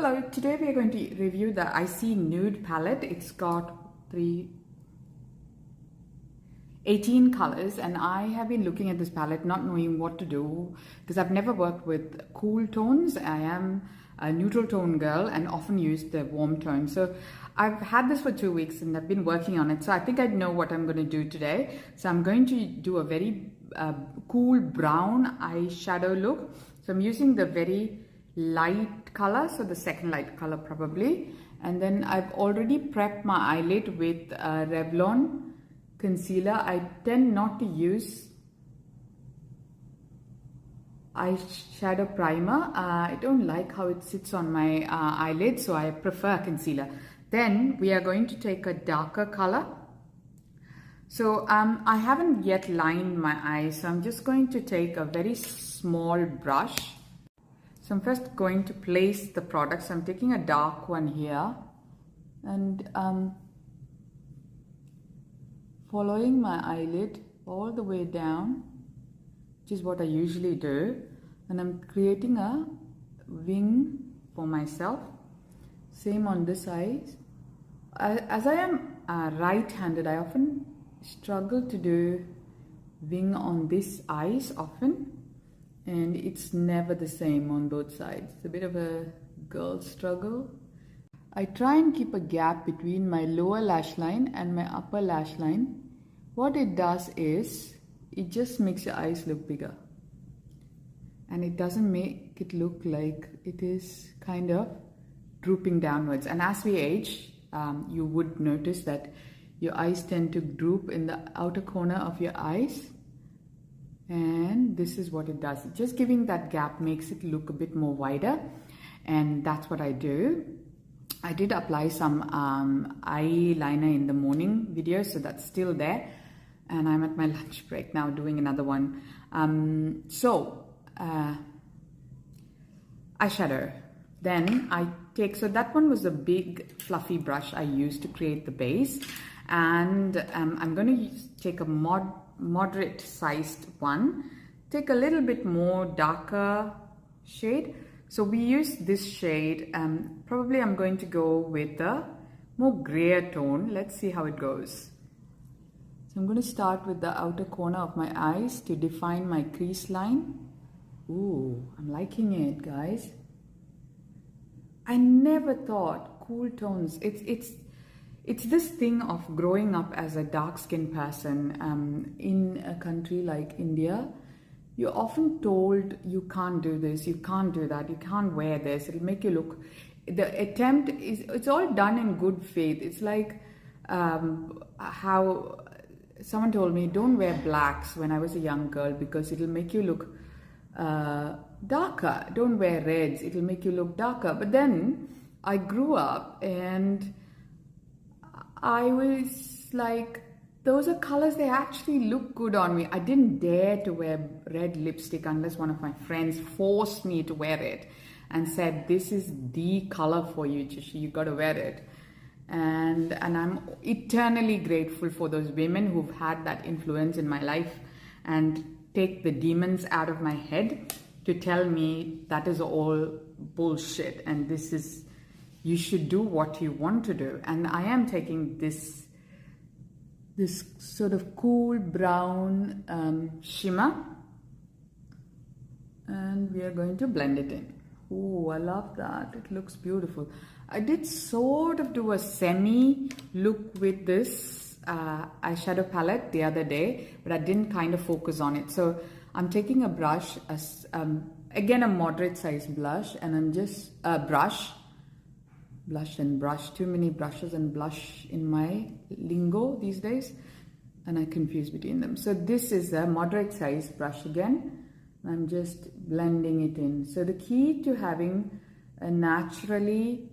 Hello, today we are going to review the Icy Nude palette. It's got 18 colors, and I have been looking at this palette not knowing what to do because I've never worked with cool tones. I am a neutral tone girl and often use the warm tone. So I've had this for 2 weeks and I've been working on it. So I think I know what I'm going to do today. So I'm going to do a very cool brown eyeshadow look. So I'm using the very light color, so the second light color probably, and then I've already prepped my eyelid with Revlon concealer. I tend not to use eyeshadow primer. I don't like how it sits on my eyelid, so I prefer concealer. Then we are going to take a darker color. So I haven't yet lined my eyes, so I'm just going to take a very small brush. So I'm first going to place the product. So I'm taking a dark one here and following my eyelid all the way down, which is what I usually do. And I'm creating a wing for myself. Same on this eye. As I am right-handed, I often struggle to do wing on this eyes often. And it's never the same on both sides. It's a bit of a girl struggle. I try and keep a gap between my lower lash line and my upper lash line. What it does is, it just makes your eyes look bigger. And it doesn't make it look like it is kind of drooping downwards. And as we age, you would notice that your eyes tend to droop in the outer corner of your eyes. And this is what it does. Just giving that gap makes it look a bit more wider, and that's what I do. I did apply some eyeliner in the morning video, so that's still there, and I'm at my lunch break now doing another one. Eyeshadow. Then I take, so that one was a big fluffy brush I used to create the base, and I'm going to take a moderate sized one, take a little bit more darker shade. So we use this shade, probably I'm going to go with a more grayer tone. Let's see how it goes. So I'm going to start with the outer corner of my eyes to define my crease line. Ooh, I'm liking it, guys. I never thought cool tones, it's this thing of growing up as a dark-skinned person in a country like India. You're often told you can't do this, you can't do that, you can't wear this, it'll make you look... The attempt is, it's all done in good faith. It's like how someone told me, don't wear blacks when I was a young girl because it'll make you look darker. Don't wear reds, it'll make you look darker. But then I grew up and I was like, those are colors, they actually look good on me. I didn't dare to wear red lipstick unless one of my friends forced me to wear it and said, this is the color for you, Chishi, you got to wear it. And I'm eternally grateful for those women who've had that influence in my life and take the demons out of my head to tell me that is all bullshit and this is, you should do what you want to do. And I am taking this sort of cool brown shimmer, and we are going to blend it in. Oh, I love that. It looks beautiful. I did sort of do a semi look with this eyeshadow palette the other day, but I didn't kind of focus on it. So I'm taking a brush, again a moderate size blush, and I'm just blush and brush. Too many brushes and blush in my lingo these days, and I confuse between them. So this is a moderate size brush again. I'm just blending it in. So the key to having a naturally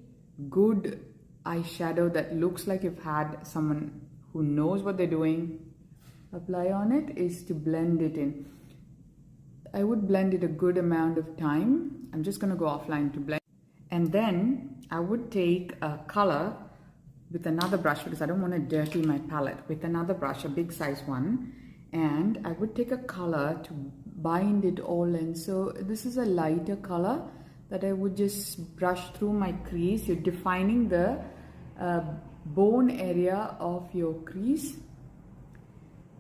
good eyeshadow that looks like you've had someone who knows what they're doing apply on it is to blend it in. I would blend it a good amount of time. I'm just going to go offline to blend. And then I would take a color with another brush because I don't want to dirty my palette, with another brush, a big size one, and I would take a color to bind it all in. So this is a lighter color that I would just brush through my crease. You're defining the bone area of your crease.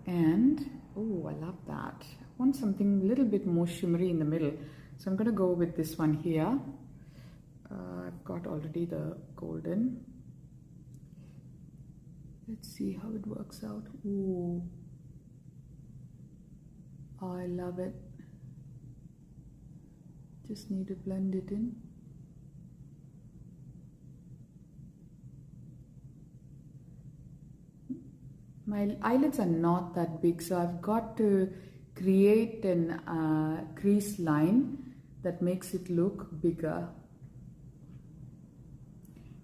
And, oh, I love that. I want something a little bit more shimmery in the middle. So I'm going to go with this one here. I've got already the golden. Let's see how it works out. Ooh. Oh, I love it. Just need to blend it in. My eyelids are not that big, so I've got to create an crease line that makes it look bigger.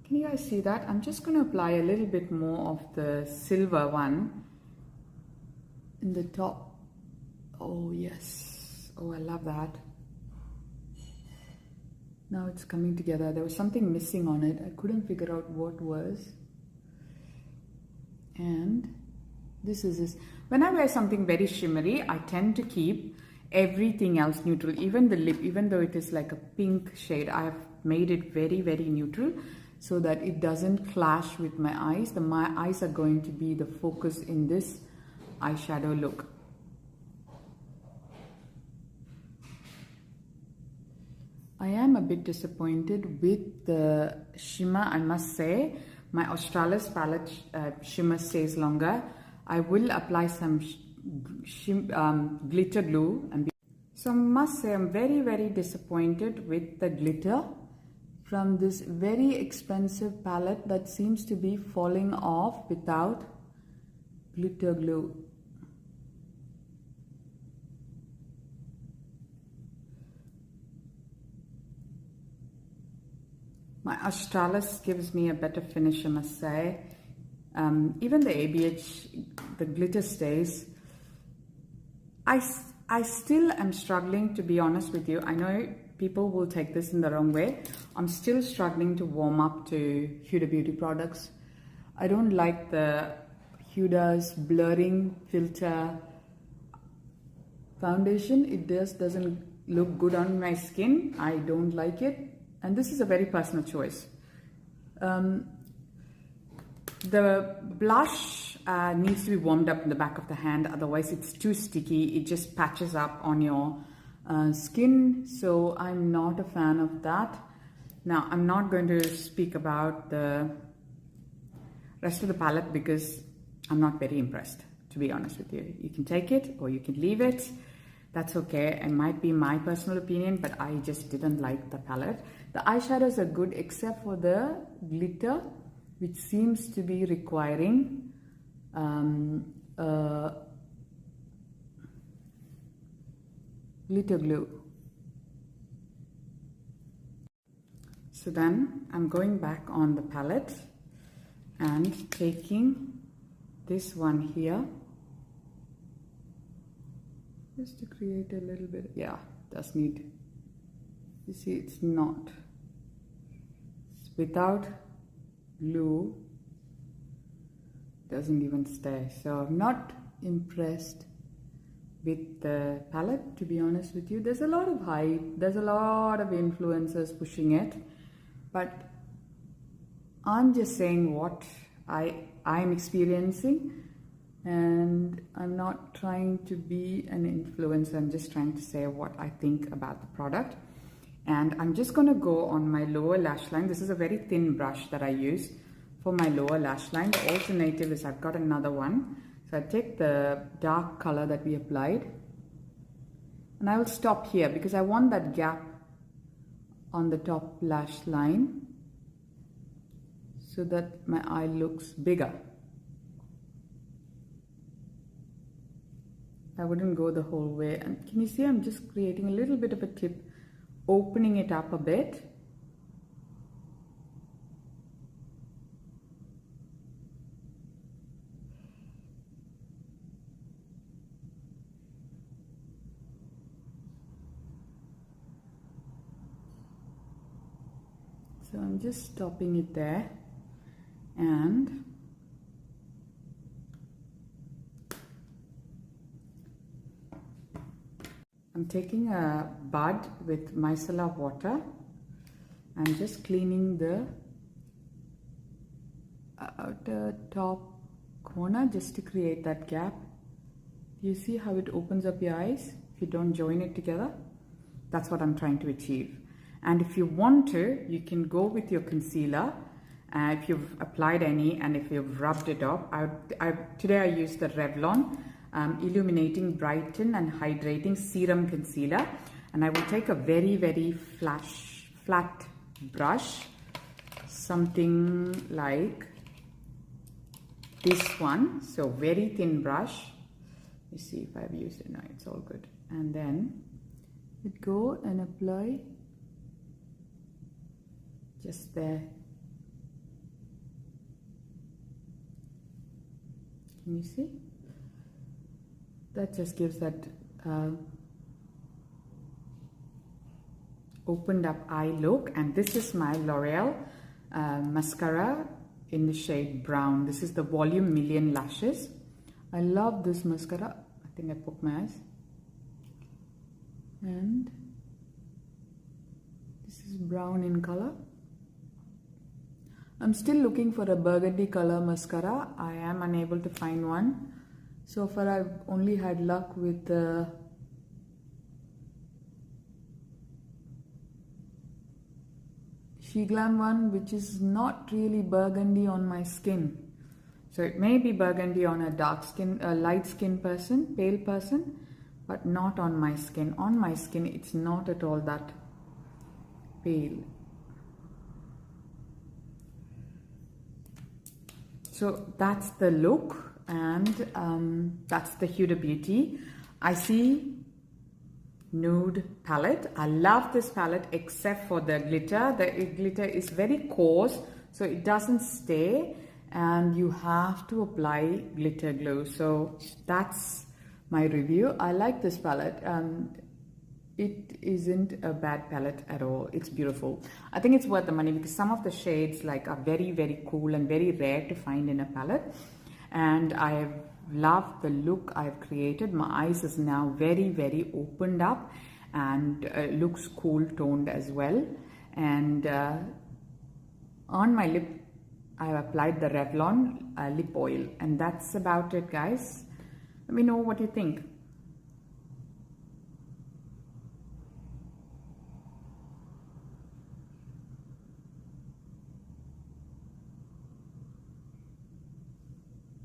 Can you guys see that? I'm just going to apply a little bit more of the silver one in the top. Oh yes, oh I love that. Now it's coming together. There was something missing on it. I couldn't figure out what was. And this is this. When I wear something very shimmery, I tend to keep everything else neutral. Even the lip, even though it is like a pink shade, I have made it very, very neutral so that it doesn't clash with my eyes. My eyes are going to be the focus in this eyeshadow look. I am a bit disappointed with the shimmer, I must say. My Australis palette shimmer stays longer. I will apply some glitter glue. So I must say I'm very, very disappointed with the glitter from this very expensive palette that seems to be falling off without glitter glue. My Australis gives me a better finish, I must say. Even the ABH, the glitter stays. I still am struggling, to be honest with you. I know people will take this in the wrong way. I'm still struggling to warm up to Huda Beauty products. I don't like the Huda's blurring filter foundation. It just doesn't look good on my skin. I don't like it. And this is a very personal choice. The blush needs to be warmed up in the back of the hand, otherwise it's too sticky. It just patches up on your skin, so I'm not a fan of that. Now, I'm not going to speak about the rest of the palette because I'm not very impressed, to be honest with you. You can take it or you can leave it. That's okay. It might be my personal opinion, but I just didn't like the palette. The eyeshadows are good except for the glitter, which seems to be requiring glitter glue. So then I'm going back on the palette and taking this one here just to create a little bit. Yeah, does need. You see, it's not. It's without glue, doesn't even stay. So I'm not impressed with the palette, to be honest with you. There's a lot of hype, there's a lot of influencers pushing it, but I'm just saying what I'm experiencing, and I'm not trying to be an influencer. I'm just trying to say what I think about the product. And I'm just going to go on my lower lash line. This is a very thin brush that I use for my lower lash line. The alternative is I've got another one. So I take the dark color that we applied and I will stop here because I want that gap on the top lash line so that my eye looks bigger. I wouldn't go the whole way. And can you see I'm just creating a little bit of a tip, opening it up a bit. So I'm just stopping it there, and I'm taking a bud with micellar water I'm just cleaning the outer top corner just to create that gap. You see how it opens up your eyes if you don't join it together? That's what I'm trying to achieve. And if you want to, you can go with your concealer if you've applied any and if you've rubbed it off. Today I used the Revlon Illuminating Brighten and Hydrating Serum Concealer, and I will take a very, very flat brush, something like this one, so very thin brush. You see if I've used it. No, it's all good. And then it go and apply just there. Can you see? That just gives that opened up eye look. And this is my L'Oreal mascara in the shade brown. This is the Volume Million Lashes. I love this mascara. I think I poked my eyes. And this is brown in color. I'm still looking for a burgundy color mascara. I am unable to find one. So far I've only had luck with the She Glam one, which is not really burgundy on my skin. So it may be burgundy on a dark skin, a light skin person, pale person, but not on my skin. On my skin, it's not at all that pale. So that's the look, and that's the Huda Beauty Icy Nude palette. I love this palette except for the glitter. The glitter is very coarse, so it doesn't stay, and you have to apply glitter glue. So that's my review. I like this palette. It isn't a bad palette at all. It's beautiful. I think it's worth the money because some of the shades like are very, very cool and very rare to find in a palette. And I love the look I've created. My eyes is now very, very opened up and looks cool toned as well. And on my lip, I've applied the Revlon lip oil, and that's about it, guys. Let me know what you think.